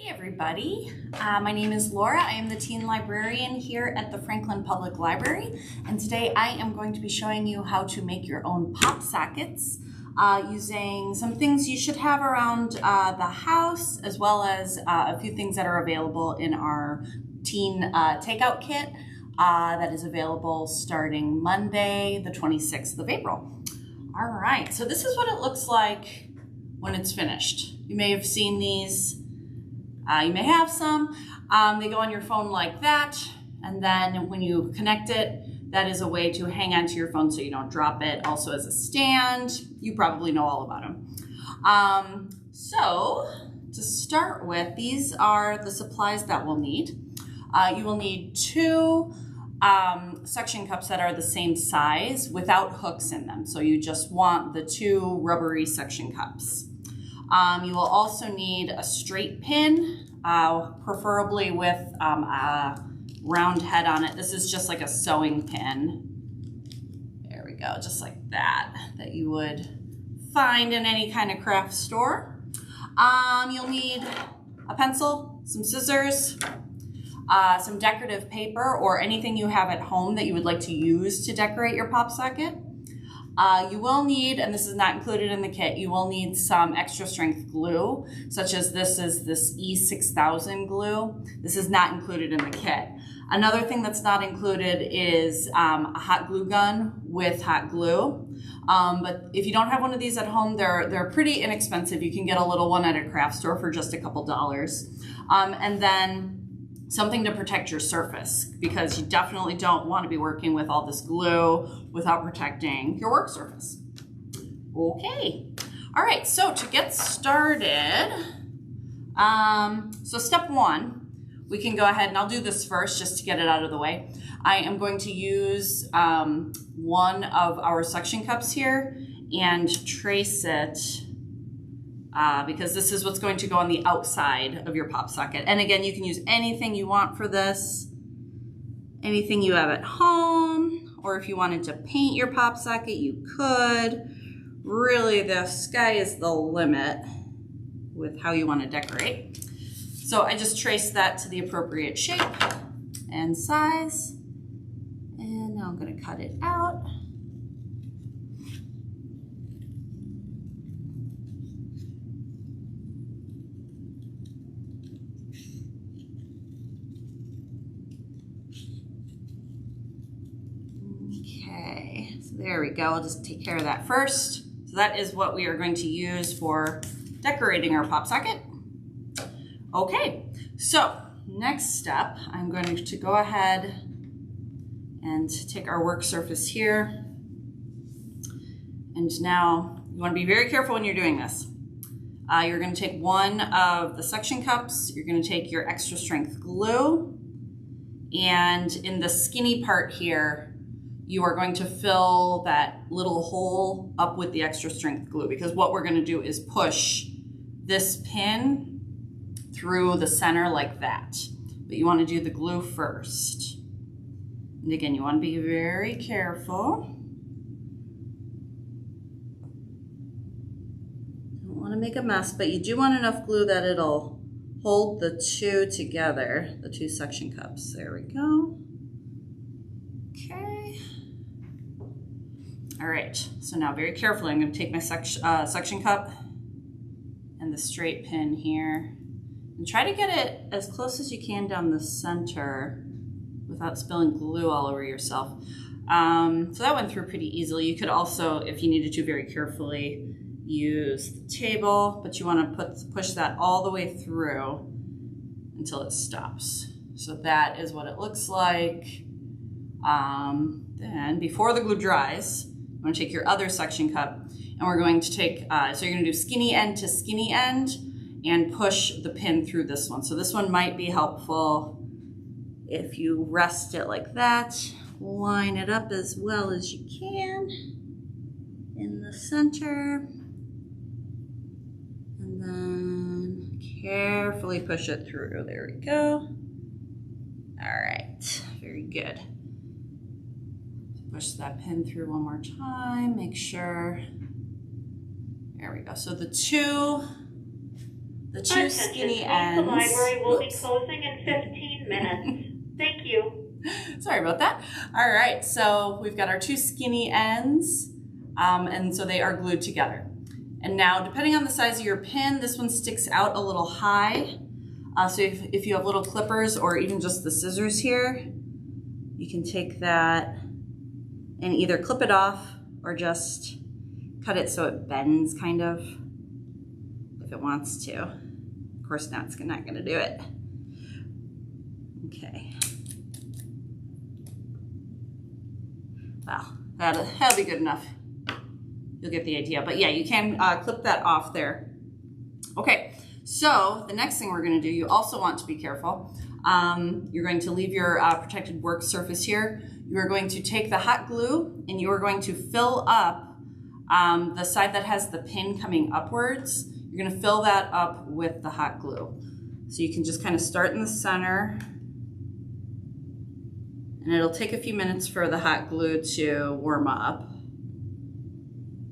Hey everybody, my name is Laura. I am the teen librarian here at the Franklin Public Library, and today I am going to be showing you how to make your own pop sockets using some things you should have around the house, as well as a few things that are available in our teen takeout kit that is available starting Monday, the 26th of April. All right, so this is what it looks like when it's finished. You may have seen these. You may have some. They go on your phone like that, and then when you connect it, that is a way to hang onto your phone so you don't drop it. Also as a stand, you probably know all about them. So to start with, these are the supplies that we'll need. You will need two suction cups that are the same size without hooks in them. So you just want the two rubbery suction cups. You will also need a straight pin, preferably with a round head on it. This is just like a sewing pin. There we go, just like that you would find in any kind of craft store. You'll need a pencil, some scissors, some decorative paper, or anything you have at home that you would like to use to decorate your pop socket. You will need, and this is not included in the kit, you will need some extra strength glue, such as this is this E6000 glue. This is not included in the kit. Another thing that's not included is a hot glue gun with hot glue. But if you don't have one of these at home, they're pretty inexpensive. You can get a little one at a craft store for just a couple dollars. And then something to protect your surface, because you definitely don't want to be working with all this glue without protecting your work surface. Okay, all right, so to get started, so step one, we can go ahead and I'll do this first just to get it out of the way. I am going to use one of our suction cups here and trace it because this is what's going to go on the outside of your pop socket. And again, you can use anything you want for this, anything you have at home, or if you wanted to paint your pop socket, you could. Really, the sky is the limit with how you want to decorate. So I just traced that to the appropriate shape and size. And now I'm going to cut it out. Okay, so there we go. I'll just take care of that first. So that is what we are going to use for decorating our pop socket. Okay, so next step, I'm going to go ahead and take our work surface here. And now you want to be very careful when you're doing this. You're going to take one of the suction cups, you're going to take your extra strength glue, and in the skinny part here, you are going to fill that little hole up with the extra strength glue, because what we're going to do is push this pin through the center like that. But you want to do the glue first. And again, you want to be very careful. Don't want to make a mess, but you do want enough glue that it'll hold the two together, the two suction cups. There we go. Okay. All right, so now very carefully, I'm going to take my suction cup and the straight pin here and try to get it as close as you can down the center without spilling glue all over yourself. So that went through pretty easily. You could also, if you needed to, very carefully use the table, but you want to push that all the way through until it stops. So that is what it looks like. Then before the glue dries, I'm going to take your other suction cup and we're going to take, so you're going to do skinny end to skinny end and push the pin through this one. So this one might be helpful if you rest it like that. Line it up as well as you can in the center. And then carefully push it through. There we go. All right, very good. Push that pin through one more time, make sure. There we go. So the two the two skinny ends. The library will be closing in 15 minutes. Thank you. Sorry about that. All right, so we've got our two skinny ends, and so they are glued together. And now, depending on the size of your pin, this one sticks out a little high. So if you have little clippers or even just the scissors here, you can take that and either clip it off or just cut it so it bends kind of, if it wants to. Of course, now it's not gonna do it. Okay. Well, that'll be good enough. You'll get the idea. But yeah, you can clip that off there. Okay, so the next thing we're gonna do, you also want to be careful. You're going to leave your protected work surface here. You are going to take the hot glue and you are going to fill up the side that has the pin coming upwards. You're gonna fill that up with the hot glue. So you can just kind of start in the center, and it'll take a few minutes for the hot glue to warm up.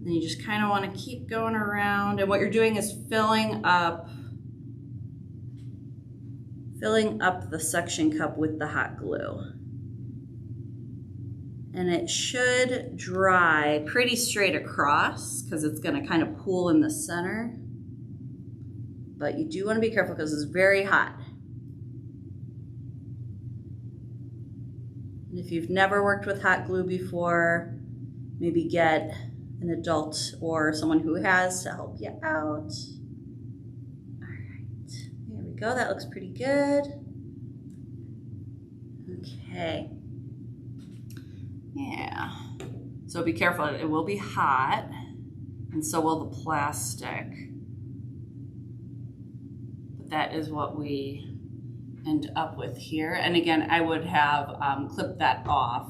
Then you just kind of want to keep going around, and what you're doing is filling up the suction cup with the hot glue. And it should dry pretty straight across because it's going to kind of pool in the center. But you do want to be careful because it's very hot. And if you've never worked with hot glue before, maybe get an adult or someone who has to help you out. All right, there we go. That looks pretty good. Okay. Yeah. So be careful. It will be hot, and so will the plastic. But that is what we end up with here. And again, I would have clipped that off,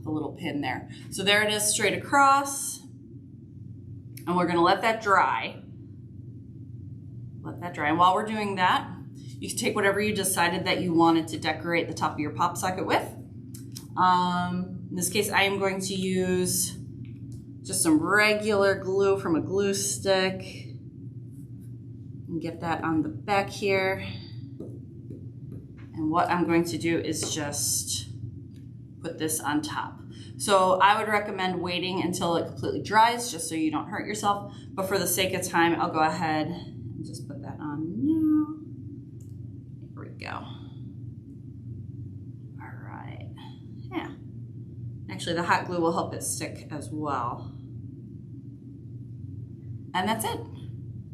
the little pin there. So there it is, straight across. And we're gonna let that dry. Let that dry. And while we're doing that, you can take whatever you decided that you wanted to decorate the top of your pop socket with. In this case, I am going to use just some regular glue from a glue stick and get that on the back here. And what I'm going to do is just put this on top. So I would recommend waiting until it completely dries just so you don't hurt yourself. But for the sake of time, I'll go ahead and just put that on now. Here we go. All right, yeah. Actually, the hot glue will help it stick as well. And that's it.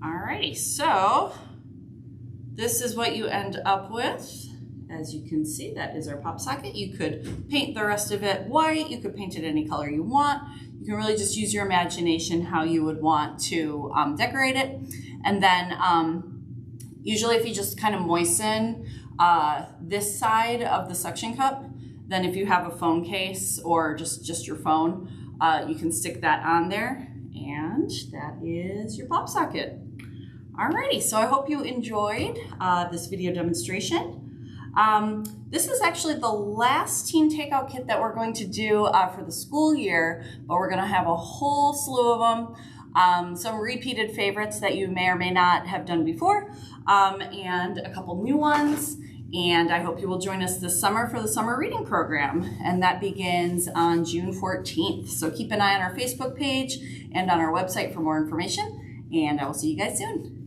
Alrighty, so this is what you end up with. As you can see, that is our pop socket. You could paint the rest of it white. You could paint it any color you want. You can really just use your imagination how you would want to decorate it. And then usually if you just kind of moisten this side of the suction cup, then if you have a phone case or just your phone, you can stick that on there, and that is your pop socket. Alrighty, so I hope you enjoyed this video demonstration. This is actually the last teen takeout kit that we're going to do for the school year, but we're going to have a whole slew of them. Some repeated favorites that you may or may not have done before, and a couple new ones. And I hope you will join us this summer for the summer reading program, and that begins on June 14th. So keep an eye on our Facebook page and on our website for more information, and I will see you guys soon.